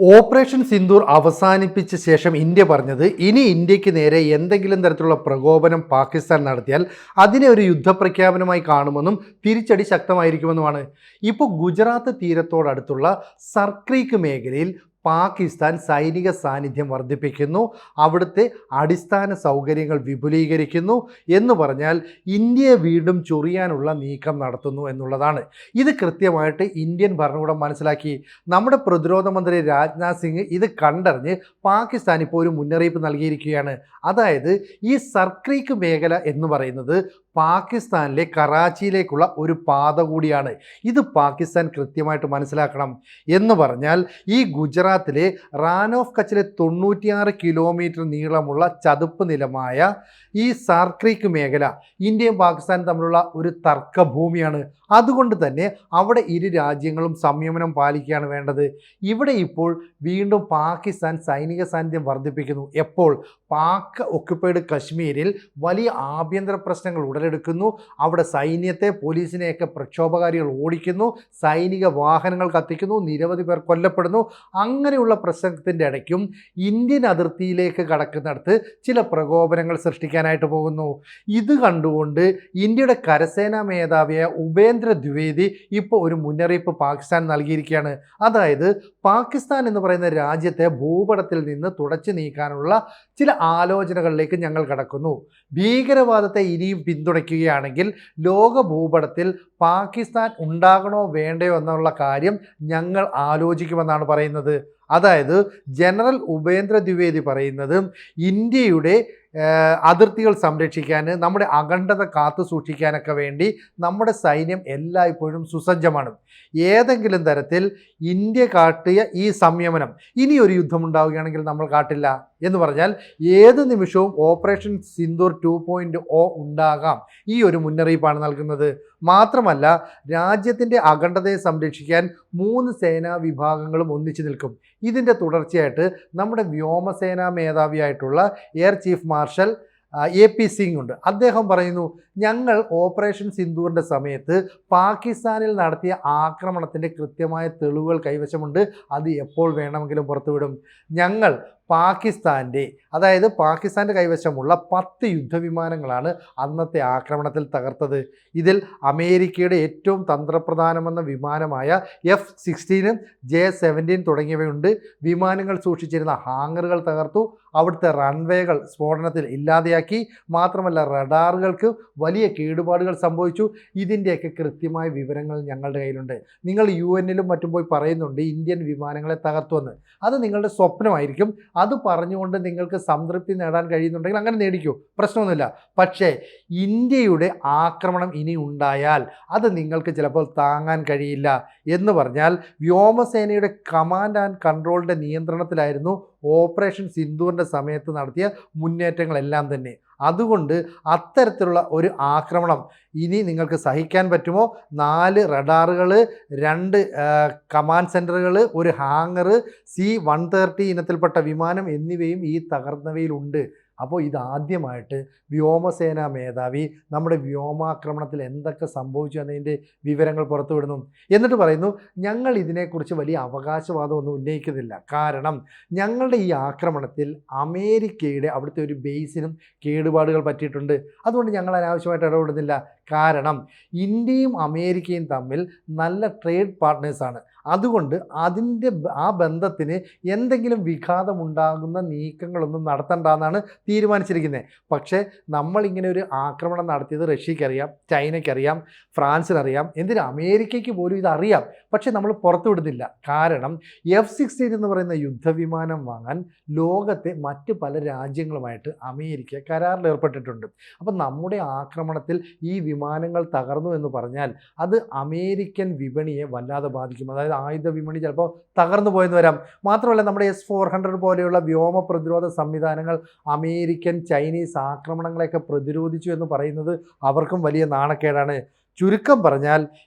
Operation Sindoor അവസാനിപ്പിച്ച ശേഷം India പറഞ്ഞത് ഇനി ഇന്ത്യക്ക് നേരെ എന്തെങ്കിലും തരത്തിലുള്ള പ്രകോപനം പാകിസ്ഥാൻ നടത്തിയാൽ അതിനെ ഒരു യുദ്ധപ്രഖ്യാപനമായി കാണുമെന്നും തിരിച്ചടി ശക്തമായിരിക്കുമെന്നുമാണ്. ഇപ്പോൾ ഗുജറാത്ത് തീരത്തോടടുത്തുള്ള സർക്രീക്ക് മേഖലയിൽ പാകിസ്ഥാൻ സൈനിക സാന്നിധ്യം വർദ്ധിപ്പിക്കുന്നു, അവിടുത്തെ അടിസ്ഥാന സൗകര്യങ്ങൾ വിപുലീകരിക്കുന്നു എന്ന് പറഞ്ഞാൽ ഇന്ത്യയെ വീണ്ടും ചൊറിയാനുള്ള നീക്കം നടത്തുന്നു എന്നുള്ളതാണ്. ഇത് കൃത്യമായിട്ട് ഇന്ത്യൻ ഭരണകൂടം മനസ്സിലാക്കി. നമ്മുടെ പ്രതിരോധ മന്ത്രി രാജ്നാഥ് സിംഗ് ഇത് കണ്ടറിഞ്ഞ് പാകിസ്ഥാൻ ഇപ്പോൾ ഒരു മുന്നറിയിപ്പ് നൽകിയിരിക്കുകയാണ്. അതായത് ഈ സർക്രീക്ക് മേഖല എന്ന് പറയുന്നത് പാകിസ്ഥാനിലെ കറാച്ചിയിലേക്കുള്ള ഒരു പാത കൂടിയാണ്. ഇത് പാകിസ്ഥാൻ കൃത്യമായിട്ട് മനസ്സിലാക്കണം. എന്ന് പറഞ്ഞാൽ ഈ ഗുജറാത്തിലെ റാൻ ഓഫ് കച്ചിലെ 96 കിലോമീറ്റർ നീളമുള്ള ചതുപ്പ് നിലമായ ഈ സർക്രീക്ക് മേഖല ഇന്ത്യയും പാകിസ്ഥാനും തമ്മിലുള്ള ഒരു തർക്കഭൂമിയാണ്. അതുകൊണ്ട് തന്നെ അവിടെ ഇരു രാജ്യങ്ങളും സംയമനം പാലിക്കുകയാണ് വേണ്ടത്. ഇവിടെ ഇപ്പോൾ വീണ്ടും പാകിസ്ഥാൻ സൈനിക സാന്നിധ്യം വർദ്ധിപ്പിക്കുന്നു. എപ്പോൾ? പാക് ഒക്യുപ്പൈഡ് കശ്മീരിൽ വലിയ ആഭ്യന്തര പ്രശ്നങ്ങൾ ഉടലെടുക്കുന്നു. അവിടെ സൈന്യത്തെ, പോലീസിനെയൊക്കെ പ്രക്ഷോഭകാരികൾ ഓടിക്കുന്നു, സൈനിക വാഹനങ്ങൾ കത്തിക്കുന്നു, നിരവധി പേർ കൊല്ലപ്പെടുന്നു. അങ്ങനെയുള്ള പ്രശ്നത്തിൻ്റെ ഇടയ്ക്കും ഇന്ത്യൻ അതിർത്തിയിലേക്ക് കടക്കുന്നിടത്ത് ചില പ്രകോപനങ്ങൾ സൃഷ്ടിക്കാനായിട്ട് പോകുന്നു. ഇത് കണ്ടുകൊണ്ട് ഇന്ത്യയുടെ കരസേനാ മേധാവിയായ ഉപേന്ദ്ര ദ്വിവേദി ഇപ്പോൾ ഒരു മുന്നറിയിപ്പ് പാകിസ്ഥാൻ നൽകിയിരിക്കുകയാണ്. അതായത് പാകിസ്ഥാൻ എന്ന് പറയുന്ന രാജ്യത്തെ ഭൂപടത്തിൽ നിന്ന് തുടച്ചു നീക്കാനുള്ള ചില ആലോചനകളിലേക്ക് ഞങ്ങൾ കടക്കുന്നു. ഭീകരവാദത്തെ ഇനിയും പിന്തുണയ്ക്കുകയാണെങ്കിൽ ലോക ഭൂപടത്തിൽ പാകിസ്ഥാൻ ഉണ്ടാകണോ വേണ്ടയോ എന്നുള്ള കാര്യം ഞങ്ങൾ ആലോചിക്കുമെന്നാണ് പറയുന്നത്. അതായത് ജനറൽ ഉപേന്ദ്ര ദ്വിവേദി പറയുന്നത് ഇന്ത്യയുടെ അതിർത്തികൾ സംരക്ഷിക്കാൻ, നമ്മുടെ അഖണ്ഡത കാത്തു സൂക്ഷിക്കാനൊക്കെ വേണ്ടി നമ്മുടെ സൈന്യം എല്ലായ്പ്പോഴും സുസജ്ജമാണ്. ഏതെങ്കിലും തരത്തിൽ ഇന്ത്യ കാട്ടിയ ഈ സംയമനം ഇനി ഒരു യുദ്ധമുണ്ടാവുകയാണെങ്കിൽ നമ്മൾ കാട്ടില്ല എന്ന് പറഞ്ഞാൽ ഏത് നിമിഷവും ഓപ്പറേഷൻ സിന്ദൂർ 2.0 ഉണ്ടാകാം. ഈ ഒരു മുന്നറിയിപ്പാണ് നൽകുന്നത്. മാത്രമല്ല രാജ്യത്തിൻ്റെ അഖണ്ഡതയെ സംരക്ഷിക്കാൻ 3 സേനാ വിഭാഗങ്ങളും ഒന്നിച്ചു നിൽക്കും. ഇതിൻ്റെ തുടർച്ചയായിട്ട് നമ്മുടെ വ്യോമസേനാ മേധാവിയായിട്ടുള്ള air chief marshal AP Singh ഉണ്ട്. അദ്ദേഹം പറയുന്നു, ഞങ്ങൾ ഓപ്പറേഷൻ സിന്ദൂറിൻ്റെ സമയത്ത് പാകിസ്ഥാനിൽ നടത്തിയ ആക്രമണത്തിൻ്റെ കൃത്യമായ തെളിവുകൾ കൈവശമുണ്ട്. അത് എപ്പോൾ വേണമെങ്കിലും പുറത്തുവിടും. ഞങ്ങൾ അതായത് പാകിസ്ഥാൻ്റെ കൈവശമുള്ള 10 യുദ്ധവിമാനങ്ങളാണ് അന്നത്തെ ആക്രമണത്തിൽ തകർത്തത്. ഇതിൽ അമേരിക്കയുടെ ഏറ്റവും തന്ത്രപ്രധാനമെന്ന വിമാനമായ F-16, J-17 തുടങ്ങിയവയുണ്ട്. വിമാനങ്ങൾ സൂക്ഷിച്ചിരുന്ന ഹാങ്ങറുകൾ തകർത്തു, അവിടുത്തെ റൺവേകൾ സ്ഫോടനത്തിൽ ഇല്ലാതെയാക്കി. മാത്രമല്ല റഡാറുകൾക്ക് വലിയ കേടുപാടുകൾ സംഭവിച്ചു. ഇതിൻ്റെയൊക്കെ കൃത്യമായ വിവരങ്ങൾ ഞങ്ങളുടെ കയ്യിലുണ്ട്. നിങ്ങൾ UN-ലും മറ്റും പോയി പറയുന്നുണ്ട് ഇന്ത്യൻ വിമാനങ്ങളെ തകർത്തുവെന്ന്. അത് നിങ്ങളുടെ സ്വപ്നമായിരിക്കും. അത് പറഞ്ഞുകൊണ്ട് നിങ്ങൾക്ക് സംതൃപ്തി നേടാൻ കഴിയുന്നുണ്ടെങ്കിൽ അങ്ങനെ നേടിക്കൂ, പ്രശ്നമൊന്നുമില്ല. പക്ഷേ ഇന്ത്യയുടെ ആക്രമണം ഇനി ഉണ്ടായാൽ അത് നിങ്ങൾക്ക് ചിലപ്പോൾ താങ്ങാൻ കഴിയില്ല. എന്ന് പറഞ്ഞാൽ വ്യോമസേനയുടെ കമാൻഡ് ആൻഡ് കൺട്രോളിൻ്റെ നിയന്ത്രണത്തിലായിരുന്നു ഓപ്പറേഷൻ സിന്ദൂറിൻ്റെ സമയത്ത് നടത്തിയ മുന്നേറ്റങ്ങളെല്ലാം തന്നെ. അതുകൊണ്ട് അത്തരത്തിലുള്ള ഒരു ആക്രമണം ഇനി നിങ്ങൾക്ക് സഹിക്കാൻ പറ്റുമോ? 4 റഡാറുകൾ, 2 കമാൻഡ് സെൻറ്ററുകൾ, ഒരു ഹാങ്ങർ, C-130 ഇനത്തിൽപ്പെട്ട വിമാനം എന്നിവയും ഈ തകർന്നവയിലുണ്ട്. അപ്പോൾ ഇതാദ്യമായിട്ട് വ്യോമസേനാ മേധാവി നമ്മുടെ വ്യോമാക്രമണത്തിൽ എന്തൊക്കെ സംഭവിച്ചു എന്നതിൻ്റെ വിവരങ്ങൾ പുറത്തുവിടുന്നു. എന്നിട്ട് പറയുന്നു, ഞങ്ങൾ ഇതിനെക്കുറിച്ച് വലിയ അവകാശവാദമൊന്നും ഉന്നയിക്കുന്നില്ല. കാരണം ഞങ്ങളുടെ ഈ ആക്രമണത്തിൽ അമേരിക്കയുടെ അവിടുത്തെ ഒരു ബേസിനും കേടുപാടുകൾ പറ്റിയിട്ടുണ്ട്. അതുകൊണ്ട് ഞങ്ങൾ അനാവശ്യമായിട്ട് ഇടപെടുന്നില്ല. കാരണം ഇന്ത്യയും അമേരിക്കയും തമ്മിൽ നല്ല ട്രേഡ് പാർട്ട്നേഴ്സാണ്. അതുകൊണ്ട് ആ ബന്ധത്തിന് എന്തെങ്കിലും വിഘാതമുണ്ടാകുന്ന നീക്കങ്ങളൊന്നും നടത്തണ്ടെന്നാണ് തീരുമാനിച്ചിരിക്കുന്നത്. പക്ഷേ നമ്മളിങ്ങനെ ഒരു ആക്രമണം നടത്തിയത് റഷ്യക്കറിയാം, ചൈനയ്ക്കറിയാം, ഫ്രാൻസിനറിയാം, എന്തിന് അമേരിക്കയ്ക്ക് പോലും ഇതറിയാം. പക്ഷേ നമ്മൾ പുറത്തുവിടുന്നില്ല. കാരണം F-16 എന്ന് പറയുന്ന യുദ്ധവിമാനം വാങ്ങാൻ ലോകത്തെ മറ്റ് പല രാജ്യങ്ങളുമായിട്ട് അമേരിക്ക കരാറിൽ ഏർപ്പെട്ടിട്ടുണ്ട്. അപ്പം നമ്മുടെ ആക്രമണത്തിൽ ഈ വിമാനങ്ങൾ തകർന്നു എന്ന് പറഞ്ഞാൽ അത് അമേരിക്കൻ വിപണിയെ വല്ലാതെ ബാധിക്കും. അതായത് ആയുധ വിപണി ചിലപ്പോൾ തകർന്നു പോയെന്ന് വരാം. മാത്രമല്ല നമ്മുടെ S-400 പോലെയുള്ള വ്യോമ പ്രതിരോധ സംവിധാനങ്ങൾ അമേരിക്കൻ, ചൈനീസ് ആക്രമണങ്ങളെയൊക്കെ പ്രതിരോധിച്ചു എന്ന് പറയുന്നത് അവർക്കും വലിയ നാണക്കേടാണ്. ചുരുക്കം പറഞ്ഞാൽ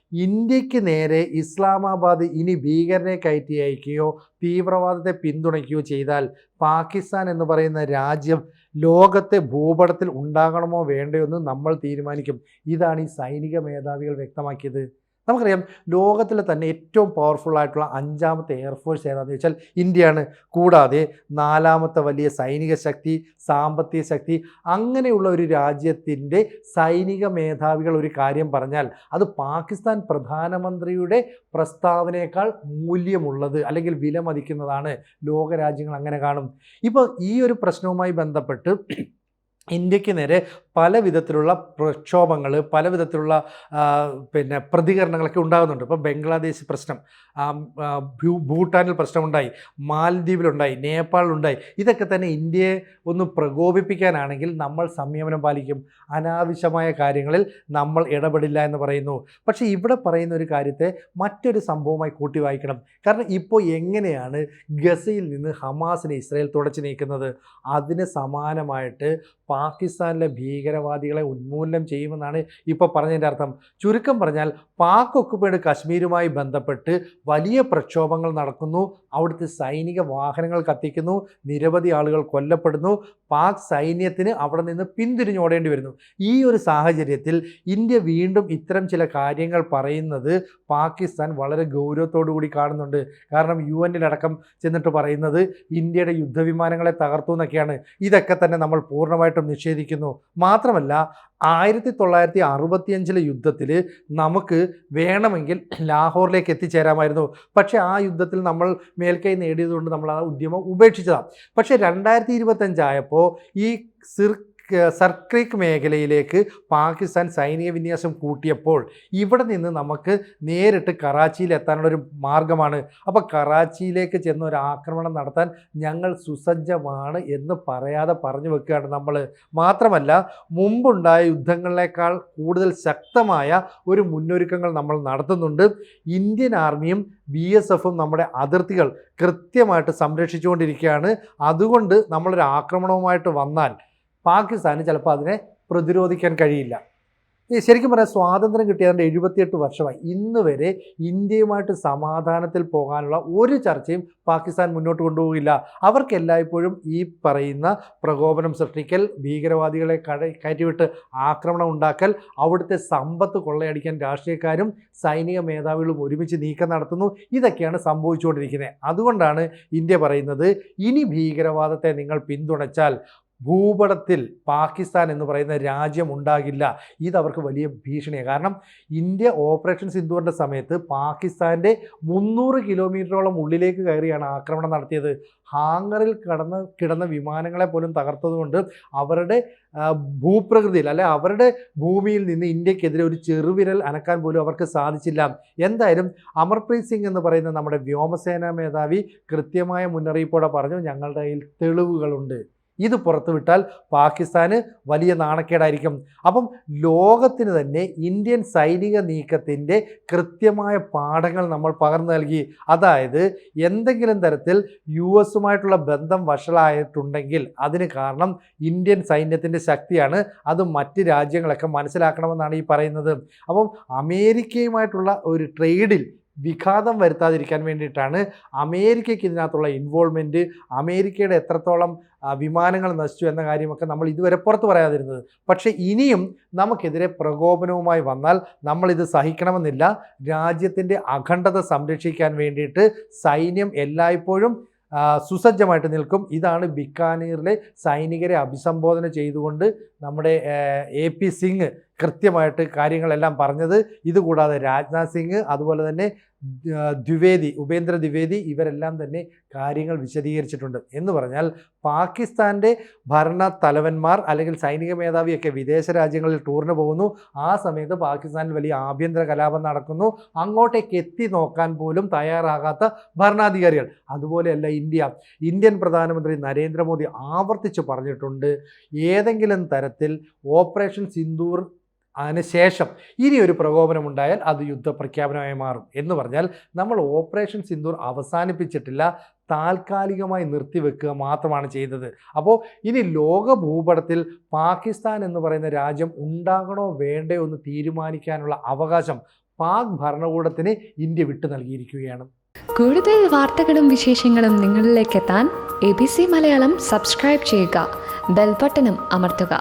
ഇന്ത്യക്ക് നേരെ ഇസ്ലാമാബാദ് ഇനി ഭീകരനെ കയറ്റി അയക്കുകയോ തീവ്രവാദത്തെ പിന്തുണയ്ക്കുകയോ ചെയ്താൽ പാകിസ്ഥാൻ എന്ന് പറയുന്ന രാജ്യം ലോകത്തെ ഭൂപടത്തിൽ ഉണ്ടാകണമോ വേണ്ടയോ എന്ന് നമ്മൾ തീരുമാനിക്കും. ഇതാണ് ഈ സൈനിക മേധാവികൾ വ്യക്തമാക്കിയത്. നമുക്കറിയാം ലോകത്തിലെ തന്നെ ഏറ്റവും പവർഫുൾ ആയിട്ടുള്ള 5ാമത്തെ എയർഫോഴ്സ് ഏതാണെന്ന് ചോദിച്ചാൽ ഇന്ത്യയാണ്. കൂടാതെ 4ാമത്തെ വലിയ സൈനിക ശക്തി, സാമ്പത്തിക ശക്തി, അങ്ങനെയുള്ള ഒരു രാജ്യത്തിൻ്റെ സൈനിക മേധാവികൾ ഒരു കാര്യം പറഞ്ഞാൽ അത് പാകിസ്ഥാൻ പ്രധാനമന്ത്രിയുടെ പ്രസ്താവനയേക്കാൾ മൂല്യമുള്ളത് അല്ലെങ്കിൽ വിലമതിക്കുന്നതാണ്. ലോകരാജ്യങ്ങൾ അങ്ങനെ കാണും. ഇപ്പോൾ ഈ ഒരു പ്രശ്നവുമായി ബന്ധപ്പെട്ട് ഇന്ത്യക്ക് നേരെ പല വിധത്തിലുള്ള പ്രക്ഷോഭങ്ങൾ, പല വിധത്തിലുള്ള പ്രതികരണങ്ങളൊക്കെ ഉണ്ടാകുന്നുണ്ട്. ഇപ്പോൾ ബംഗ്ലാദേശ് പ്രശ്നം, ഭൂട്ടാനിൽ പ്രശ്നമുണ്ടായി, മാലദ്വീപിലുണ്ടായി, നേപ്പാളിലുണ്ടായി. ഇതൊക്കെ തന്നെ ഇന്ത്യയെ ഒന്ന് പ്രകോപിപ്പിക്കാനാണെങ്കിൽ നമ്മൾ സംയമനം പാലിക്കും. അനാവശ്യമായ കാര്യങ്ങളിൽ നമ്മൾ ഇടപെടില്ല എന്ന് പറയുന്നു. പക്ഷേ ഇവിടെ പറയുന്ന ഒരു കാര്യത്തെ മറ്റൊരു സംഭവമായി കൂട്ടി വായിക്കണം. കാരണം ഇപ്പോൾ എങ്ങനെയാണ് ഗസയിൽ നിന്ന് ഹമാസിനെ ഇസ്രായേൽ തുടച്ചു നീക്കുന്നത്? അതിന് സമാനമായിട്ട് പാകിസ്ഥാനിലെ ഭീകരവാദികളെ ഉന്മൂലനം ചെയ്യുമെന്നാണ് ഇപ്പോൾ പറഞ്ഞതിൻ്റെ അർത്ഥം. ചുരുക്കം പറഞ്ഞാൽ പാക് ഒക്കുപൈഡ് കശ്മീരുമായി ബന്ധപ്പെട്ട് വലിയ പ്രക്ഷോഭങ്ങൾ നടക്കുന്നു. അവിടുത്തെ സൈനിക വാഹനങ്ങൾ കത്തിക്കുന്നു, നിരവധി ആളുകൾ കൊല്ലപ്പെടുന്നു. പാക് സൈന്യത്തിന് അവിടെ നിന്ന് പിന്തിരിഞ്ഞോടേണ്ടി വരുന്നു. ഈ ഒരു സാഹചര്യത്തിൽ ഇന്ത്യ വീണ്ടും ഇത്തരം ചില കാര്യങ്ങൾ പറയുന്നത് പാകിസ്ഥാൻ വളരെ ഗൗരവത്തോടു കൂടി കാണുന്നുണ്ട്. കാരണം UN-ലടക്കം ചെന്നിട്ട് പറയുന്നത് ഇന്ത്യയുടെ യുദ്ധവിമാനങ്ങളെ തകർത്തു എന്നൊക്കെയാണ്. ഇതൊക്കെ തന്നെ നമ്മൾ പൂർണ്ണമായിട്ടും നിഷേധിക്കുന്നു. മാത്രമല്ല 1965 യുദ്ധത്തിൽ നമുക്ക് വേണമെങ്കിൽ ലാഹോറിലേക്ക് എത്തിച്ചേരാമായിരുന്നു. പക്ഷേ ആ യുദ്ധത്തിൽ നമ്മൾ മേൽക്കൈ നേടിയതുകൊണ്ട് നമ്മൾ ആ ഉദ്യമം ഉപേക്ഷിച്ചതാണ്. പക്ഷേ 2025 ആയപ്പോൾ ഈ സർക്രീക്ക് മേഖലയിലേക്ക് പാകിസ്ഥാൻ സൈനിക വിന്യാസം കൂട്ടിയപ്പോൾ ഇവിടെ നിന്ന് നമുക്ക് നേരിട്ട് കറാച്ചിയിൽ എത്താനുള്ളൊരു മാർഗമാണ്. അപ്പോൾ കറാച്ചിയിലേക്ക് ചെന്ന് ഒരു ആക്രമണം നടത്താൻ ഞങ്ങൾ സുസജ്ജമാണ് എന്ന് പറയാതെ പറഞ്ഞു വെക്കുകയാണ് നമ്മൾ. മാത്രമല്ല മുമ്പുണ്ടായ യുദ്ധങ്ങളിലേക്കാൾ കൂടുതൽ ശക്തമായ ഒരു മുന്നൊരുക്കങ്ങൾ നമ്മൾ നടത്തുന്നുണ്ട്. ഇന്ത്യൻ ആർമിയും BSFും നമ്മുടെ അതിർത്തികൾ കൃത്യമായിട്ട് സംരക്ഷിച്ചുകൊണ്ടിരിക്കുകയാണ്. അതുകൊണ്ട് നമ്മളൊരു ആക്രമണവുമായിട്ട് വന്നാൽ പാകിസ്ഥാന് ചിലപ്പോൾ അതിനെ പ്രതിരോധിക്കാൻ കഴിയില്ല. ശരിക്കും പറയാം, സ്വാതന്ത്ര്യം കിട്ടിയതിൻ്റെ 78 വർഷമായി. ഇന്ന് വരെ ഇന്ത്യയുമായിട്ട് സമാധാനത്തിൽ പോകാനുള്ള ഒരു ചർച്ചയും പാകിസ്ഥാൻ മുന്നോട്ട് കൊണ്ടുപോകില്ല. അവർക്ക് എല്ലായ്പ്പോഴും ഈ പറയുന്ന പ്രകോപനം സൃഷ്ടിക്കൽ, ഭീകരവാദികളെ കയറ്റിവിട്ട് ആക്രമണം ഉണ്ടാക്കൽ, അവിടുത്തെ സമ്പത്ത് കൊള്ളയടിക്കാൻ രാഷ്ട്രീയക്കാരും സൈനിക മേധാവികളും ഒരുമിച്ച് നീക്കം നടത്തുന്നു. ഇതൊക്കെയാണ് സംഭവിച്ചുകൊണ്ടിരിക്കുന്നത്. അതുകൊണ്ടാണ് ഇന്ത്യ പറയുന്നത്, ഇനി ഭീകരവാദത്തെ നിങ്ങൾ പിന്തുണച്ചാൽ ഭൂപടത്തിൽ പാകിസ്ഥാൻ എന്ന് പറയുന്ന രാജ്യം ഉണ്ടാകില്ല. ഇതവർക്ക് വലിയ ഭീഷണിയാണ്. കാരണം ഇന്ത്യ ഓപ്പറേഷൻ സിന്ദൂറിൻ്റെ സമയത്ത് പാകിസ്ഥാൻ്റെ 300 കിലോമീറ്ററോളം ഉള്ളിലേക്ക് കയറിയാണ് ആക്രമണം നടത്തിയത്. ഹാങ്ങറിൽ കിടന്ന വിമാനങ്ങളെ പോലും തകർത്തതുകൊണ്ട് അവരുടെ ഭൂപ്രകൃതിയിൽ അല്ലെ അവരുടെ ഭൂമിയിൽ നിന്ന് ഇന്ത്യക്കെതിരെ ഒരു ചെറുവിരൽ അനക്കാൻ പോലും അവർക്ക് സാധിച്ചില്ല. എന്തായാലും അമർപ്രീത് സിംഗ് എന്ന് പറയുന്ന നമ്മുടെ വ്യോമസേനാ മേധാവി കൃത്യമായ മുന്നറിയിപ്പോടെ പറഞ്ഞു, ഞങ്ങളുടെ കയ്യിൽ തെളിവുകളുണ്ട്. ഇത് പുറത്തുവിട്ടാൽ പാകിസ്ഥാന് വലിയ നാണക്കേടായിരിക്കും. അപ്പം ലോകത്തിന് തന്നെ ഇന്ത്യൻ സൈനിക നീക്കത്തിൻ്റെ കൃത്യമായ പാഠങ്ങൾ നമ്മൾ പകർന്നു നൽകി. അതായത് എന്തെങ്കിലും തരത്തിൽ US-ഉമായിട്ടുള്ള ബന്ധം വഷളായിട്ടുണ്ടെങ്കിൽ അതിന് കാരണം ഇന്ത്യൻ സൈന്യത്തിൻ്റെ ശക്തിയാണ്. അത് മറ്റ് രാജ്യങ്ങളൊക്കെ മനസ്സിലാക്കണമെന്നാണ് ഈ പറയുന്നത്. അപ്പം അമേരിക്കയുമായിട്ടുള്ള ഒരു ട്രേഡിൽ വിഘാതം വരുത്താതിരിക്കാൻ വേണ്ടിയിട്ടാണ് അമേരിക്കയ്ക്ക് ഇതിനകത്തുള്ള ഇൻവോൾവ്മെൻറ്റ്, അമേരിക്കയുടെ എത്രത്തോളം വിമാനങ്ങൾ നശിച്ചു എന്ന കാര്യമൊക്കെ നമ്മൾ ഇതുവരെ പുറത്തു പറയാതിരുന്നത്. പക്ഷേ ഇനിയും നമുക്കെതിരെ പ്രകോപനവുമായി വന്നാൽ നമ്മളിത് സഹിക്കണമെന്നില്ല. രാജ്യത്തിൻ്റെ അഖണ്ഡത സംരക്ഷിക്കാൻ വേണ്ടിയിട്ട് സൈന്യം എല്ലായ്പ്പോഴും സുസജ്ജമായിട്ട് നിൽക്കും. ഇതാണ് ബിക്കാനീറിലെ സൈനികരെ അഭിസംബോധന ചെയ്തുകൊണ്ട് നമ്മുടെ AP സിംഗ് കൃത്യമായിട്ട് കാര്യങ്ങളെല്ലാം പറഞ്ഞത്. ഇതുകൂടാതെ രാജ്നാഥ് സിംഗ്, അതുപോലെ തന്നെ ഉപേന്ദ്ര ദ്വിവേദി, ഇവരെല്ലാം തന്നെ കാര്യങ്ങൾ വിശദീകരിച്ചിട്ടുണ്ട്. എന്ന് പറഞ്ഞാൽ പാകിസ്ഥാൻ്റെ ഭരണ തലവന്മാർ അല്ലെങ്കിൽ സൈനിക മേധാവിയൊക്കെ വിദേശ രാജ്യങ്ങളിൽ ടൂറിന് പോകുന്നു. ആ സമയത്ത് പാകിസ്ഥാനിൽ വലിയ ആഭ്യന്തര കലാപം നടക്കുന്നു. അങ്ങോട്ടേക്ക് എത്തി നോക്കാൻ പോലും തയ്യാറാകാത്ത ഭരണാധികാരികൾ. അതുപോലെയല്ല ഇന്ത്യൻ പ്രധാനമന്ത്രി നരേന്ദ്രമോദി ആവർത്തിച്ച് പറഞ്ഞിട്ടുണ്ട്, ഏതെങ്കിലും തരത്തിൽ ഓപ്പറേഷൻ സിന്ദൂർ അതിനുശേഷം ഇനി ഒരു പ്രകോപനമുണ്ടായാൽ അത് യുദ്ധപ്രഖ്യാപനമായി മാറും. എന്ന് പറഞ്ഞാൽ നമ്മൾ ഓപ്പറേഷൻ സിന്ദൂർ അവസാനിപ്പിച്ചിട്ടില്ല, താൽക്കാലികമായി നിർത്തിവെക്കുക മാത്രമാണ് ചെയ്തത്. അപ്പോൾ ഇനി ലോക ഭൂപടത്തിൽ പാകിസ്ഥാൻ എന്ന് പറയുന്ന രാജ്യം ഉണ്ടാകണോ വേണ്ടയോ എന്ന് തീരുമാനിക്കാനുള്ള അവകാശം പാക് ഭരണകൂടത്തിന് ഇന്ത്യ വിട്ടു നൽകിയിരിക്കുകയാണ്. കൂടുതൽ വാർത്തകളും വിശേഷങ്ങളും നിങ്ങളിലേക്ക് എത്താൻ ABC മലയാളം സബ്സ്ക്രൈബ് ചെയ്യുക, ബെൽ ബട്ടണും അമർത്തുക.